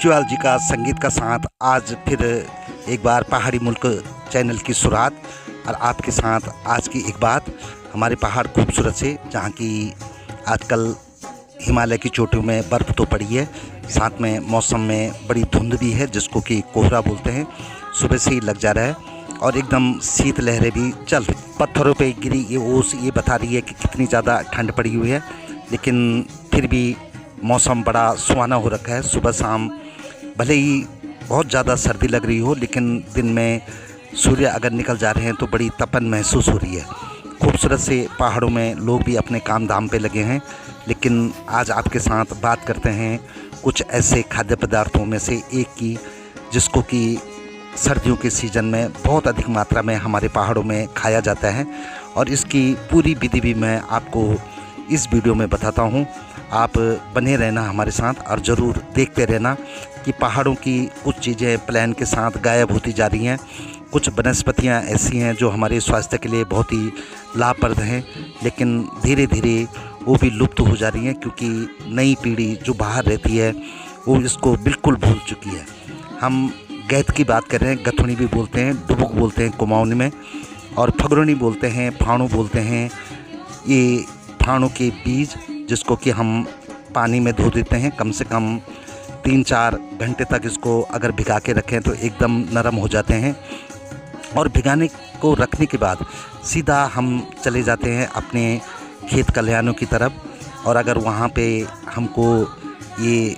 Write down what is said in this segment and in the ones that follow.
जुआलजी का संगीत का साथ आज फिर एक बार पहाड़ी मुल्क चैनल की शुरुआत और आपके साथ आज की एक बात। हमारे पहाड़ खूबसूरत से, जहाँ की आजकल हिमालय की चोटियों में बर्फ़ तो पड़ी है, साथ में मौसम में बड़ी धुंध भी है जिसको कि कोहरा बोलते हैं। सुबह से ही लग जा रहा है और एकदम शीत लहरें भी चल रही। पत्थरों पे गिरी ये ओस ये बता रही है कि कितनी ज़्यादा ठंड पड़ी हुई है, लेकिन फिर भी मौसम बड़ा सुहाना हो रखा है। सुबह शाम भले ही बहुत ज़्यादा सर्दी लग रही हो, लेकिन दिन में सूर्य अगर निकल जा रहे हैं तो बड़ी तपन महसूस हो रही है। खूबसूरत से पहाड़ों में लोग भी अपने काम धाम पे लगे हैं, लेकिन आज आपके साथ बात करते हैं कुछ ऐसे खाद्य पदार्थों में से एक की, जिसको कि सर्दियों के सीज़न में बहुत अधिक मात्रा में हमारे पहाड़ों में खाया जाता है। और इसकी पूरी विधि भी मैं आपको इस वीडियो में बताता हूँ। आप बने रहना हमारे साथ और ज़रूर देखते रहना कि पहाड़ों की कुछ चीज़ें प्लान के साथ गायब होती जा रही हैं। कुछ वनस्पतियाँ ऐसी हैं जो हमारे स्वास्थ्य के लिए बहुत ही लाभप्रद हैं, लेकिन धीरे धीरे वो भी लुप्त हो जा रही हैं, क्योंकि नई पीढ़ी जो बाहर रहती है वो इसको बिल्कुल भूल चुकी है। हम गैत की बात कर रहे हैं, गथुनी भी बोलते हैं, डुबुक बोलते हैं कुमाऊनी में, और फगरुनी बोलते हैं, फाणु बोलते हैं। ये फाणु के बीज जिसको कि हम पानी में धो देते हैं, कम से कम 3-4 घंटे तक इसको अगर भिगा के रखें तो एकदम नरम हो जाते हैं। और भिगाने को रखने के बाद सीधा हम चले जाते हैं अपने खेत खलिहानों की तरफ, और अगर वहाँ पे हमको ये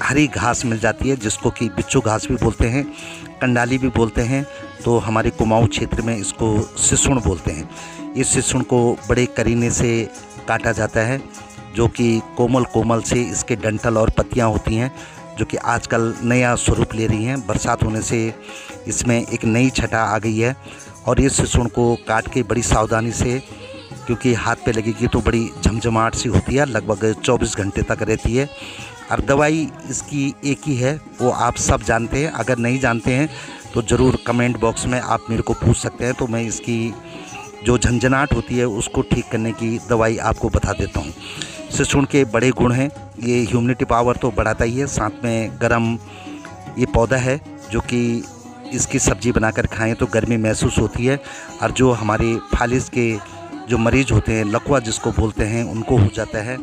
हरी घास मिल जाती है जिसको कि बिच्छू घास भी बोलते हैं, कंडाली भी बोलते हैं, तो हमारे कुमाऊं क्षेत्र में इसको सिसुण बोलते हैं। इस सिसुण को बड़े करीने से काटा जाता है, जो कि कोमल कोमल से इसके डंठल और पत्तियां होती हैं, जो कि आजकल नया स्वरूप ले रही हैं। बरसात होने से इसमें एक नई छटा आ गई है। और इस सिसुण को काट के बड़ी सावधानी से, क्योंकि हाथ पे लगेगी तो बड़ी झमझमाहट सी होती है, लगभग 24 घंटे तक रहती है। और दवाई इसकी एक ही है, वो आप सब जानते हैं। अगर नहीं जानते हैं तो ज़रूर कमेंट बॉक्स में आप मेरे को पूछ सकते हैं, तो मैं इसकी जो झंझनाहट होती है उसको ठीक करने की दवाई आपको बता देता हूँ। सिसुण के बड़े गुण हैं, ये ह्यूमिडिटी पावर तो बढ़ाता ही है, साथ में गर्म ये पौधा है जो कि इसकी सब्ज़ी बनाकर खाएं तो गर्मी महसूस होती है। और जो हमारे फालिज के जो मरीज होते हैं, लकवा जिसको बोलते हैं, उनको हो जाता है,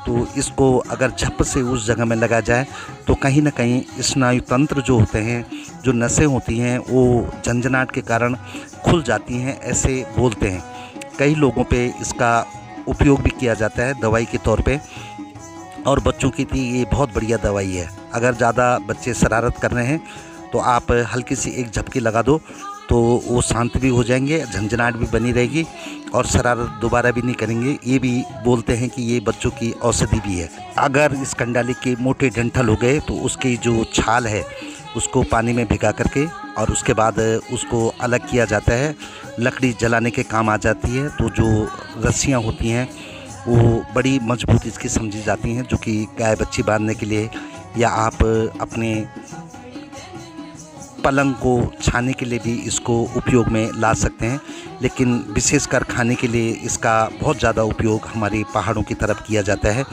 तो इसको अगर झप से उस जगह में लगा जाए तो कहीं ना कहीं स्नायु तंत्र जो होते हैं, जो नसें होती हैं, वो झंझनाहट के कारण खुल जाती हैं, ऐसे बोलते हैं। कई लोगों पे इसका उपयोग भी किया जाता है दवाई के तौर पे, और बच्चों की भी ये बहुत बढ़िया दवाई है। अगर ज़्यादा बच्चे शरारत कर रहे हैं तो आप हल्की सी एक झपकी लगा दो तो वो शांत भी हो जाएंगे, झंझनाहट भी बनी रहेगी और शरारत दोबारा भी नहीं करेंगे। ये भी बोलते हैं कि ये बच्चों की औषधि भी है। अगर इस कंडाली के मोटे डंठल हो गए तो उसकी जो छाल है उसको पानी में भिगा करके और उसके बाद उसको अलग किया जाता है, लकड़ी जलाने के काम आ जाती है। तो जो रस्सियाँ होती हैं वो बड़ी मजबूत इसकी समझी जाती हैं, जो कि गाय बच्ची बांधने के लिए या आप अपने पलंग को छाने के लिए भी इसको उपयोग में ला सकते हैं। लेकिन विशेषकर खाने के लिए इसका बहुत ज़्यादा उपयोग हमारे पहाड़ों की तरफ किया जाता है।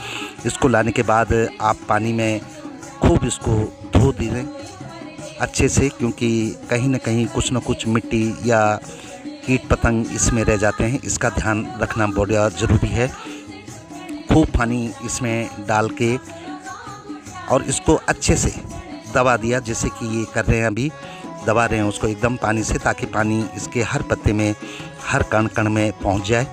इसको लाने के बाद आप पानी में खूब इसको धो दीजिए अच्छे से, क्योंकि कहीं ना कहीं कुछ न कुछ मिट्टी या कीट पतंग इसमें रह जाते हैं। इसका ध्यान रखना बहुत ज़रूरी है। खूब पानी इसमें डाल के और इसको अच्छे से दबा दिया, जैसे कि ये कर रहे हैं, अभी दबा रहे हैं उसको एकदम पानी से, ताकि पानी इसके हर पत्ते में, हर कण कण में पहुंच जाए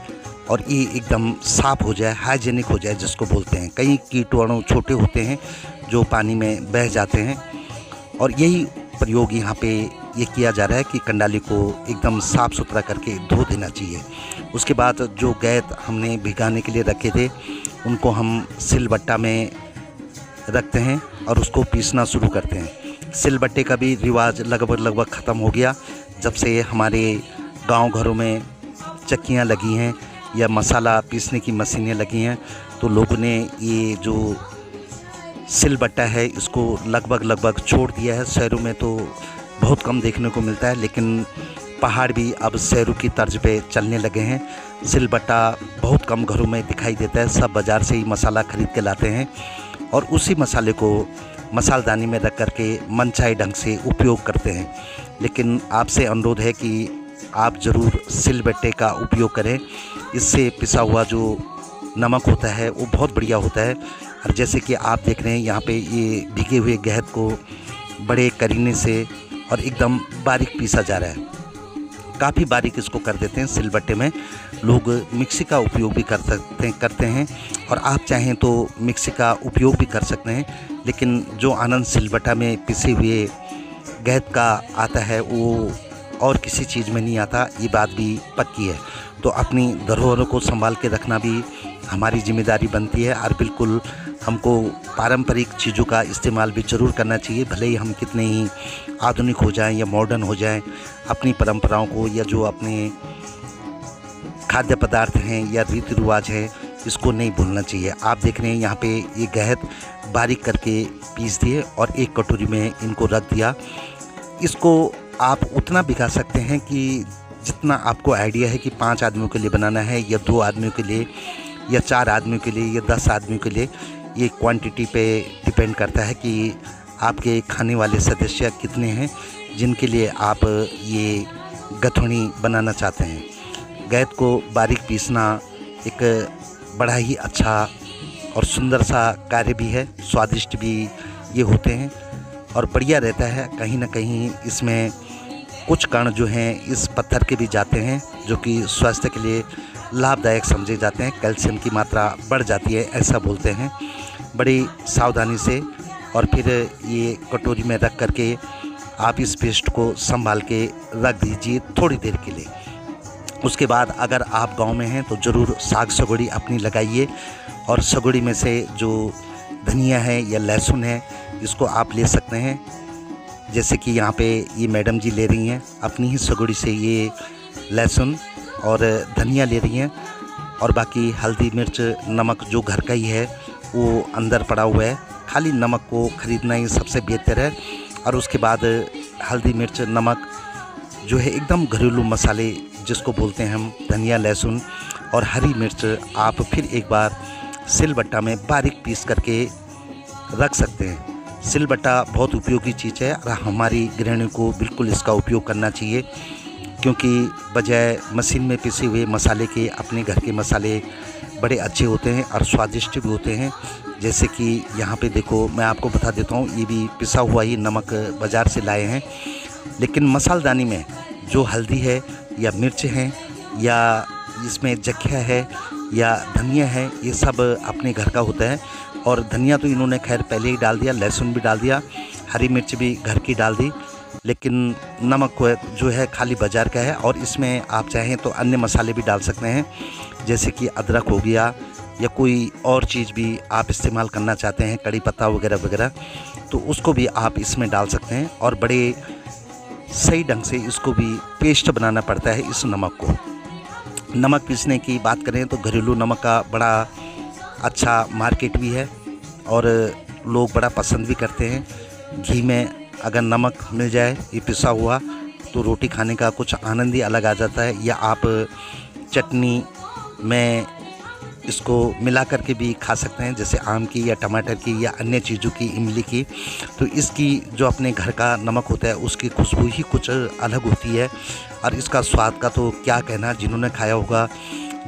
और ये एकदम साफ़ हो जाए, हाइजेनिक हो जाए जिसको बोलते हैं। कई कीटाणु छोटे होते हैं जो पानी में बह जाते हैं, और यही प्रयोग यहाँ पे ये किया जा रहा है कि कंडाली को एकदम साफ़ सुथरा करके धो देना चाहिए। उसके बाद जो गैत हमने भिगाने के लिए रखे थे उनको हम सिलबट्टा में रखते हैं और उसको पीसना शुरू करते हैं। सिलबट्टे का भी रिवाज लगभग ख़त्म हो गया, जब से हमारे गांव घरों में चक्कियां लगी हैं या मसाला पीसने की मशीनें लगी हैं, तो लोगों ने ये जो सिलबट्टा है इसको लगभग छोड़ दिया है। शहरों में तो बहुत कम देखने को मिलता है, लेकिन पहाड़ भी अब शहरों की तर्ज पे चलने लगे हैं। सिलबट्टा बहुत कम घरों में दिखाई देता है, सब बाज़ार से ही मसाला ख़रीद के लाते हैं और उसी मसाले को मसालदानी में रख कर के मनचाहे ढंग से उपयोग करते हैं। लेकिन आपसे अनुरोध है कि आप ज़रूर सिलबट्टे का उपयोग करें। इससे पिसा हुआ जो नमक होता है वो बहुत बढ़िया होता है। और जैसे कि आप देख रहे हैं यहाँ पे ये भीगे हुए गहत को बड़े करीने से और एकदम बारीक पीसा जा रहा है। काफ़ी बारीक इसको कर देते हैं। सिलबट्टे में लोग मिक्सी का उपयोग भी करते हैं और आप चाहें तो मिक्सी का उपयोग भी कर सकते हैं। लेकिन जो आनंद सिलबट्टा में पिसे हुए गहत का आता है वो और किसी चीज़ में नहीं आता, ये बात भी पक्की है। तो अपनी धरोहरों को संभाल के रखना भी हमारी जिम्मेदारी बनती है और बिल्कुल हमको पारंपरिक चीज़ों का इस्तेमाल भी ज़रूर करना चाहिए। भले ही हम कितने ही आधुनिक हो जाएं या मॉडर्न हो जाएं, अपनी परंपराओं को या जो अपने खाद्य पदार्थ हैं या रीति रिवाज हैं इसको नहीं भूलना चाहिए। आप देख रहे हैं यहाँ पे ये गहत बारीक करके पीस दिए और एक कटोरी में इनको रख दिया। इसको आप उतना भिगा सकते हैं कि जितना आपको आइडिया है कि 5 आदमियों के लिए बनाना है या 2 आदमियों के लिए या 4 आदमियों के लिए या 10 आदमियों के लिए। ये क्वांटिटी पे डिपेंड करता है कि आपके खाने वाले सदस्य कितने हैं जिनके लिए आप ये गथुनी बनाना चाहते हैं। गहत को बारीक पीसना एक बड़ा ही अच्छा और सुंदर सा कार्य भी है। स्वादिष्ट भी ये होते हैं और बढ़िया रहता है। कहीं ना कहीं इसमें कुछ कण जो हैं इस पत्थर के भी जाते हैं जो कि स्वास्थ्य के लिए लाभदायक समझे जाते हैं। कैल्शियम की मात्रा बढ़ जाती है ऐसा बोलते हैं। बड़ी सावधानी से और फिर ये कटोरी में रख करके आप इस पेस्ट को संभाल के रख दीजिए थोड़ी देर के लिए। उसके बाद अगर आप गांव में हैं तो ज़रूर साग सगोड़ी अपनी लगाइए और सगोड़ी में से जो धनिया है या लहसुन है इसको आप ले सकते हैं। जैसे कि यहाँ पे ये मैडम जी ले रही हैं अपनी ही सगोड़ी से ये लहसुन और धनिया ले रही हैं और बाकी हल्दी मिर्च नमक जो घर का ही है वो अंदर पड़ा हुआ है। खाली नमक को ख़रीदना ही सबसे बेहतर है। और उसके बाद हल्दी मिर्च नमक जो है एकदम घरेलू मसाले जिसको बोलते हैं हम, धनिया लहसुन और हरी मिर्च आप फिर एक बार सिलबट्टा में बारीक पीस करके रख सकते हैं। सिलबट्टा बहुत उपयोगी चीज़ है और हमारी गृहिणियों को बिल्कुल इसका उपयोग करना चाहिए क्योंकि बजाय मशीन में पिसे हुए मसाले के अपने घर के मसाले बड़े अच्छे होते हैं और स्वादिष्ट भी होते हैं। जैसे कि यहाँ पे देखो मैं आपको बता देता हूँ, ये भी पिसा हुआ ही नमक बाज़ार से लाए हैं। लेकिन मसालदानी में जो हल्दी है या मिर्च हैं या इसमें जख्या है या धनिया है ये सब अपने घर का होता है। और धनिया तो इन्होंने खैर पहले ही डाल दिया, लहसुन भी डाल दिया, हरी मिर्च भी घर की डाल दी। लेकिन नमक जो है खाली बाज़ार का है और इसमें आप चाहें तो अन्य मसाले भी डाल सकते हैं जैसे कि अदरक हो गया या कोई और चीज़ भी आप इस्तेमाल करना चाहते हैं, कड़ी पत्ता वगैरह वगैरह, तो उसको भी आप इसमें डाल सकते हैं। और बड़े सही ढंग से इसको भी पेस्ट बनाना पड़ता है इस नमक को। नमक पीसने की बात करें तो घरेलू नमक का बड़ा अच्छा मार्केट भी है और लोग बड़ा पसंद भी करते हैं। घी में अगर नमक मिल जाए ये पिसा हुआ तो रोटी खाने का कुछ आनंद ही अलग आ जाता है। या आप चटनी में इसको मिला करके भी खा सकते हैं जैसे आम की या टमाटर की या अन्य चीज़ों की, इमली की। तो इसकी जो अपने घर का नमक होता है उसकी खुशबू ही कुछ अलग होती है और इसका स्वाद का तो क्या कहना, जिन्होंने खाया होगा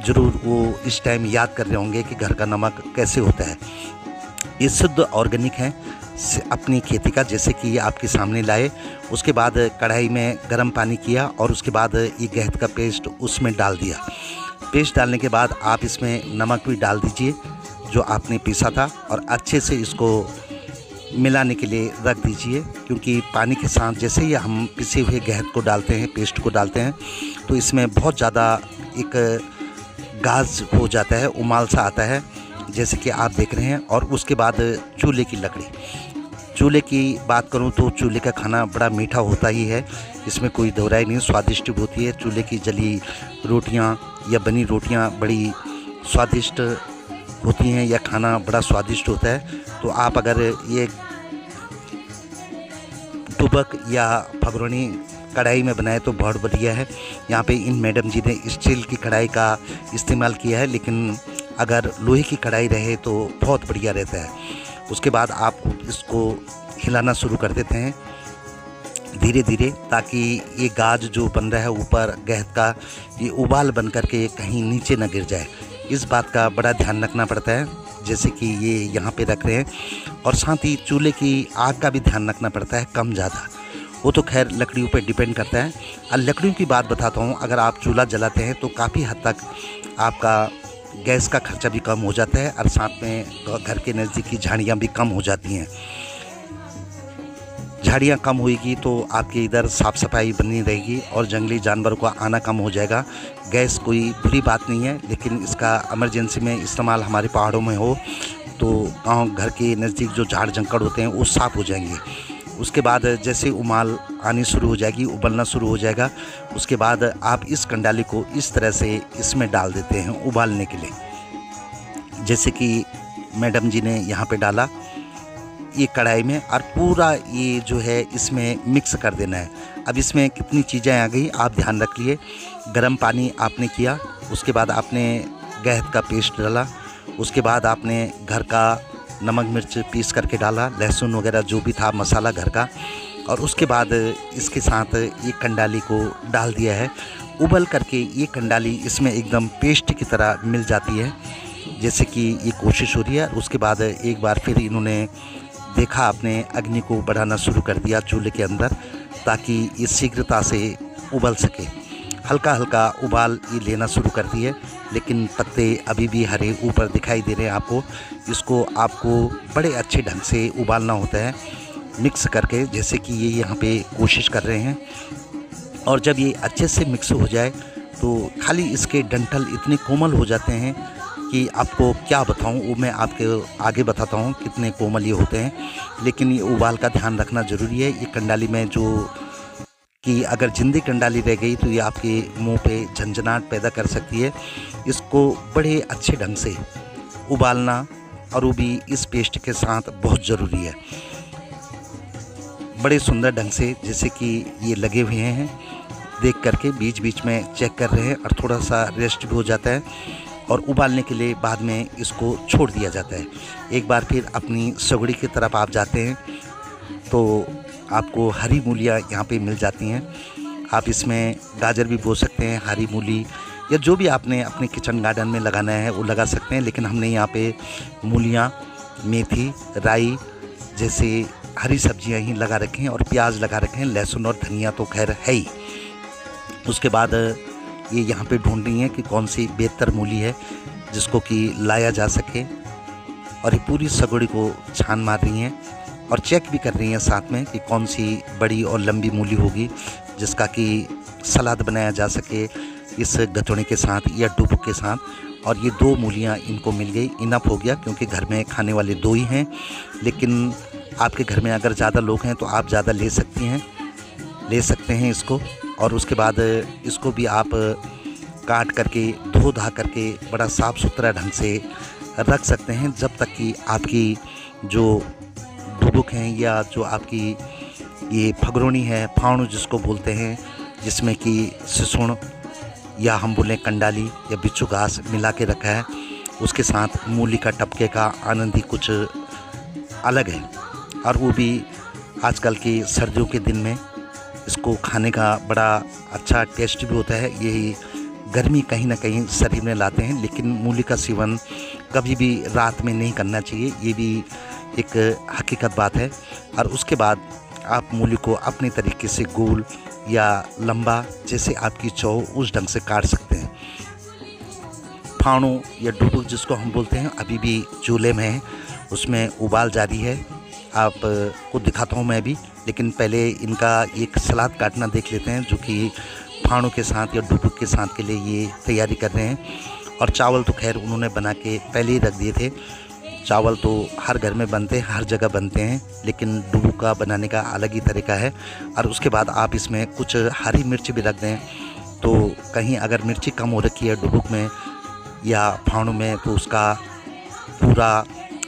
ज़रूर वो इस टाइम याद कर रहे होंगे कि घर का नमक कैसे होता है। ये शुद्ध ऑर्गेनिक है अपनी खेती का। जैसे कि ये आपके सामने लाए, उसके बाद कढ़ाई में गर्म पानी किया और उसके बाद ये गहत का पेस्ट उसमें डाल दिया। पेस्ट डालने के बाद आप इसमें नमक भी डाल दीजिए जो आपने पीसा था और अच्छे से इसको मिलाने के लिए रख दीजिए क्योंकि पानी के साथ जैसे ही हम पिसे हुए गहत को डालते हैं, पेस्ट को डालते हैं, तो इसमें बहुत ज़्यादा एक गाज हो जाता है, उमाल सा आता है जैसे कि आप देख रहे हैं। और उसके बाद चूल्हे की लकड़ी, चूल्हे की बात करूं तो चूल्हे का खाना बड़ा मीठा होता ही है, इसमें कोई दोहराई नहीं, स्वादिष्ट भी होती है। चूल्हे की जली रोटियां या बनी रोटियां बड़ी स्वादिष्ट होती हैं या खाना बड़ा स्वादिष्ट होता है। तो आप अगर ये टुबक या फगरोनी कढ़ाई में बनाए तो बहुत बढ़िया है। यहाँ पे इन मैडम जी ने स्टील की कढ़ाई का इस्तेमाल किया है, लेकिन अगर लोहे की कढ़ाई रहे तो बहुत बढ़िया रहता है। उसके बाद आप इसको हिलाना शुरू कर देते हैं धीरे धीरे, ताकि ये गाज जो बन रहा है ऊपर गैस का, ये उबाल बन कर के कहीं नीचे न गिर जाए। इस बात का बड़ा ध्यान रखना पड़ता है, जैसे कि ये यहाँ पे रख रहे हैं। और साथ ही चूल्हे की आग का भी ध्यान रखना पड़ता है, कम ज़्यादा। वो तो खैर लकड़ियों पे डिपेंड करता है। और लकड़ियों की बात बताता हूँ, अगर आप चूल्हा जलाते हैं तो काफ़ी हद तक आपका गैस का खर्चा भी कम हो जाता है, और साथ में घर के नज़दीक की झाड़ियाँ भी कम हो जाती हैं। झाड़ियाँ कम होएगी तो आपके इधर साफ़ सफाई बनी रहेगी और जंगली जानवरों का आना कम हो जाएगा। गैस कोई बुरी बात नहीं है, लेकिन इसका इमरजेंसी में इस्तेमाल हमारे पहाड़ों में हो तो गांव घर के नज़दीक जो झाड़ जंकड़ होते हैं वो साफ़ हो जाएंगे। उसके बाद जैसे उमाल आनी शुरू हो जाएगी, उबलना शुरू हो जाएगा, उसके बाद आप इस कंडाली को इस तरह से इसमें डाल देते हैं उबालने के लिए। जैसे कि मैडम जी ने यहाँ पे डाला ये कढ़ाई में, और पूरा ये जो है इसमें मिक्स कर देना है। अब इसमें कितनी चीज़ें आ गई आप ध्यान रखिए। गर्म पानी आपने किया, उसके बाद आपने गहत का पेस्ट डाला, उसके बाद आपने घर का नमक मिर्च पीस करके डाला, लहसुन वगैरह जो भी था मसाला घर का, और उसके बाद इसके साथ ये कंडाली को डाल दिया है। उबल करके ये कंडाली इसमें एकदम पेस्ट की तरह मिल जाती है, जैसे कि ये कोशिश हो रही है। उसके बाद एक बार फिर इन्होंने देखा, आपने अग्नि को बढ़ाना शुरू कर दिया चूल्हे के अंदर, ताकि ये शीघ्रता से उबल सके। हल्का हल्का उबाल ये लेना शुरू कर दिए, लेकिन पत्ते अभी भी हरे ऊपर दिखाई दे रहे हैं आपको। इसको आपको बड़े अच्छे ढंग से उबालना होता है मिक्स करके, जैसे कि ये यहाँ पे कोशिश कर रहे हैं। और जब ये अच्छे से मिक्स हो जाए तो खाली इसके डंठल इतने कोमल हो जाते हैं कि आपको क्या बताऊं, वो मैं आपके आगे बताता हूं कितने कोमल ये होते हैं। लेकिन ये उबाल का ध्यान रखना ज़रूरी है। ये कंडाली में जो कि अगर जिंदी कंडाली रह गई तो ये आपके मुंह पे झंझनाहट पैदा कर सकती है। इसको बड़े अच्छे ढंग से उबालना, और वो भी इस पेस्ट के साथ, बहुत ज़रूरी है। बड़े सुंदर ढंग से जैसे कि ये लगे हुए हैं, देख करके बीच बीच में चेक कर रहे हैं, और थोड़ा सा रेस्ट भी हो जाता है। और उबालने के लिए बाद में इसको छोड़ दिया जाता है। एक बार फिर अपनी सगड़ी की तरफ आप जाते हैं तो आपको हरी मूलियाँ यहाँ पे मिल जाती हैं। आप इसमें गाजर भी बो सकते हैं, हरी मूली, या जो भी आपने अपने किचन गार्डन में लगाना है वो लगा सकते हैं। लेकिन हमने यहाँ पे मूलियाँ, मेथी, राई जैसे हरी सब्जियाँ ही लगा रखी हैं, और प्याज लगा रखे हैं, लहसुन और धनिया तो खैर है ही। उसके बाद ये यहाँ पे ढूंढ रही हैं कि कौन सी बेहतर मूली है जिसको कि लाया जा सके, और ये पूरी सगड़ी को छान मार रही हैं और चेक भी कर रही हैं साथ में कि कौन सी बड़ी और लंबी मूली होगी जिसका कि सलाद बनाया जा सके इस गतौनी के साथ या डुबुक के साथ। और ये 2 मूलियाँ इनको मिल गई, इनफ हो गया, क्योंकि घर में खाने वाले 2 ही हैं। लेकिन आपके घर में अगर ज़्यादा लोग हैं तो आप ज़्यादा ले सकते हैं इसको। और उसके बाद इसको भी आप काट करके धो धा करके बड़ा साफ़ सुथरा ढंग से रख सकते हैं, जब तक कि आपकी जो डुबुक हैं या जो आपकी ये फगरोनी है, फावड़ू जिसको बोलते हैं, जिसमें कि सिसुण या हम बोलें कंडाली या बिच्छू घास मिला के रखा है, उसके साथ मूली का टपके का आनंद ही कुछ अलग है। और वो भी आजकल की सर्दियों के दिन में इसको खाने का बड़ा अच्छा टेस्ट भी होता है। यही गर्मी कहीं ना कहीं शरीर में लाते हैं, लेकिन मूली का सेवन कभी भी रात में नहीं करना चाहिए, ये भी एक हकीकत बात है। और उसके बाद आप मूली को अपने तरीके से गोल या लंबा, जैसे आपकी चाहो उस ढंग से काट सकते हैं। फावड़ू या डुबुक जिसको हम बोलते हैं अभी भी चूल्हे में है, उसमें उबाल जारी है। आप को दिखाता हूँ मैं भी, लेकिन पहले इनका एक सलाद काटना देख लेते हैं, जो कि फावड़ों के साथ या डुबुक के साथ के लिए ये तैयारी कर रहे हैं। और चावल तो खैर उन्होंने बना के पहले ही रख दिए थे। चावल तो हर घर में बनते हैं, हर जगह बनते हैं, लेकिन डुबुक का बनाने का अलग ही तरीका है। और उसके बाद आप इसमें कुछ हरी मिर्च भी रख दें, तो कहीं अगर मिर्ची कम हो रखी है डुबुक में या फावड़ों में, तो उसका पूरा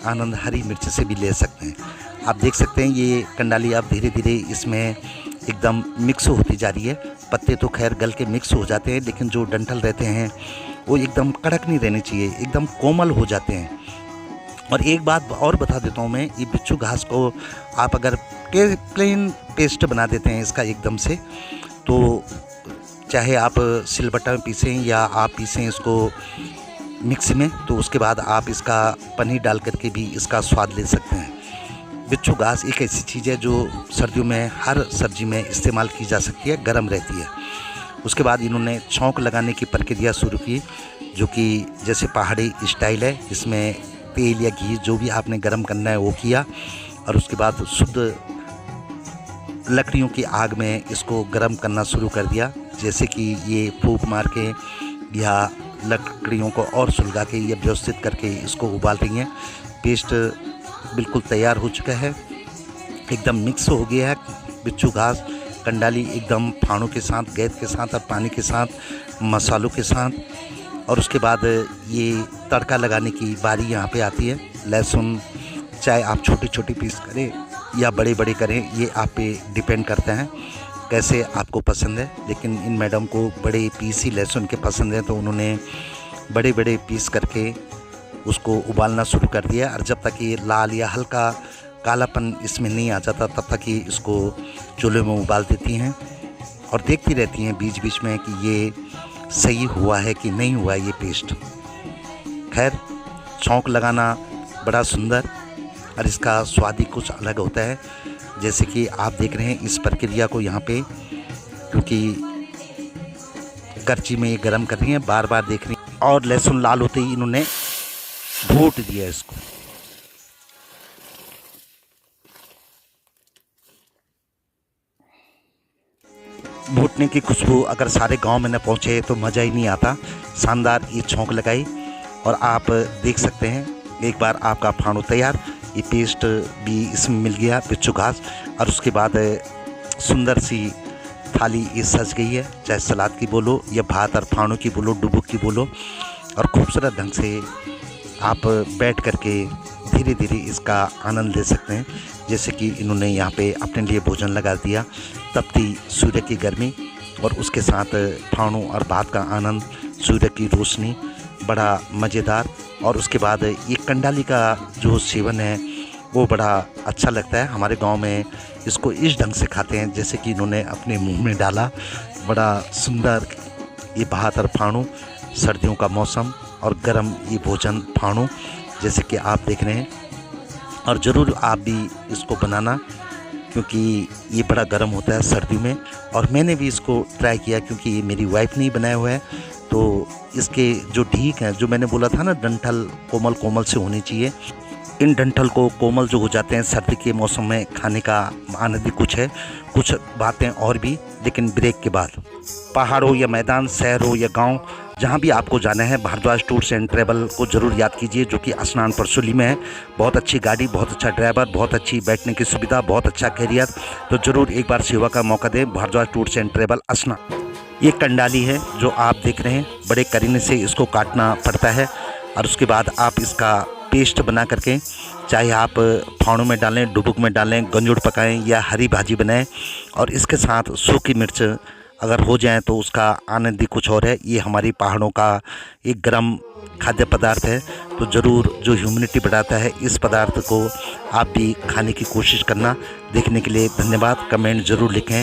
आनंद हरी मिर्च से भी ले सकते हैं। आप देख सकते हैं ये कंडाली अब धीरे धीरे इसमें एकदम मिक्स होती जा रही है। पत्ते तो खैर गल के मिक्स हो जाते हैं, लेकिन जो डंठल रहते हैं वो एकदम कड़क नहीं रहने चाहिए, एकदम कोमल हो जाते हैं। और एक बात और बता देता हूँ मैं, ये बिच्छू घास को आप अगर प्लेन पेस्ट बना देते हैं इसका एकदम से, तो चाहे आप सिलबट्टा में पीसें या आप पीसें इसको मिक्सी में, तो उसके बाद आप इसका पनीर डाल करके भी इसका स्वाद ले सकते हैं। बिच्छू घास एक ऐसी चीज़ है जो सर्दियों में हर सब्जी में इस्तेमाल की जा सकती है, गर्म रहती है। उसके बाद इन्होंने छौंक लगाने की प्रक्रिया शुरू की, जो कि जैसे पहाड़ी स्टाइल है, इसमें तेल या घी जो भी आपने गर्म करना है वो किया, और उसके बाद शुद्ध लकड़ियों की आग में इसको गर्म करना शुरू कर दिया। जैसे कि ये फूंक मार के या लकड़ियों को और सुलगा के या व्यवस्थित करके इसको उबाल रही हैं। पेस्ट बिल्कुल तैयार हो चुका है, एकदम मिक्स हो गया है बिच्छू घास कंडाली, एकदम फाड़ों के साथ, गैद के साथ और पानी के साथ, मसालों के साथ। और उसके बाद ये तड़का लगाने की बारी यहाँ पे आती है। लहसुन चाहे आप छोटी छोटी पीस करें या बड़े बड़े करें, ये आप पे डिपेंड करता है कैसे आपको पसंद है। लेकिन इन मैडम को बड़े पीस ही लहसुन के पसंद है, तो उन्होंने बड़े बड़े पीस करके उसको उबालना शुरू कर दिया। और जब तक ये लाल या हल्का कालापन इसमें नहीं आ जाता तब तक ये इसको चूल्हे में उबाल देती हैं और देखती रहती हैं बीच बीच में कि ये सही हुआ है कि नहीं हुआ ये पेस्ट। खैर, छौंक लगाना बड़ा सुंदर और इसका स्वाद ही कुछ अलग होता है। जैसे कि आप देख रहे हैं इस प्रक्रिया को यहाँ पे, क्योंकि करची में ये गर्म कर रही हैं, बार बार देख रही हैं। और लहसुन लाल होते ही इन्होंने भूट दिया इसको। भूटने की खुशबू अगर सारे गांव में न पहुंचे तो मज़ा ही नहीं आता। शानदार ये छौंक लगाई और आप देख सकते हैं एक बार आपका फाड़ू तैयार। ये पेस्ट भी इसमें मिल गया बिच्छू घास, और उसके बाद सुंदर सी थाली ये सज गई है, चाहे सलाद की बोलो या भात और फाड़ू की बोलो, डुबुक की बोलो। और खूबसूरत ढंग से आप बैठ करके धीरे धीरे इसका आनंद ले सकते हैं। जैसे कि इन्होंने यहाँ पे अपने लिए भोजन लगा दिया, तपती सूर्य की गर्मी और उसके साथ फाड़ू और भात का आनंद, सूर्य की रोशनी, बड़ा मज़ेदार। और उसके बाद ये कंडाली का जो सेवन है वो बड़ा अच्छा लगता है। हमारे गांव में इसको इस ढंग से खाते हैं जैसे कि इन्होंने अपने मुंह में डाला। बड़ा सुंदर ये भात और फाड़ू, सर्दियों का मौसम और गरम ये भोजन फाड़ू जैसे कि आप देख रहे हैं। और ज़रूर आप भी इसको बनाना, क्योंकि ये बड़ा गर्म होता है सर्दी में। और मैंने भी इसको ट्राई किया क्योंकि ये मेरी वाइफ ने ही बनाया हुआ है। तो इसके जो ढीक हैं, जो मैंने बोला था ना डंठल कोमल कोमल से होनी चाहिए, इन डंठल को कोमल जो हो जाते हैं सर्दी के मौसम में खाने का आनंद ही कुछ है। कुछ बातें और भी, लेकिन ब्रेक के बाद। पहाड़ हो या मैदान, शहर हो या गांव, जहां भी आपको जाना है, भारद्वाज टूर्स एंड ट्रैवल को ज़रूर याद कीजिए, जो कि स्नान परसोली में है। बहुत अच्छी गाड़ी, बहुत अच्छा ड्राइवर, बहुत अच्छी बैठने की सुविधा, बहुत अच्छा कैरियर। तो ज़रूर एक बार सेवा का मौका दें। भारद्वाज टूर्स एंड ट्रैवल स्नान। ये कंडाली है जो आप देख रहे हैं, बड़े करीने से इसको काटना पड़ता है और उसके बाद आप इसका पेस्ट बना करके, चाहे आप फाड़ों में डालें, डुबुक में डालें, गंजुड़ पकाएं या हरी भाजी बनाएं, और इसके साथ सूखी मिर्च अगर हो जाए तो उसका आनंद ही कुछ और है। ये हमारी पहाड़ों का एक गर्म खाद्य पदार्थ है, तो ज़रूर जो ह्यूमिनिटी बढ़ाता है, इस पदार्थ को आप भी खाने की कोशिश करना। देखने के लिए धन्यवाद। कमेंट ज़रूर लिखें।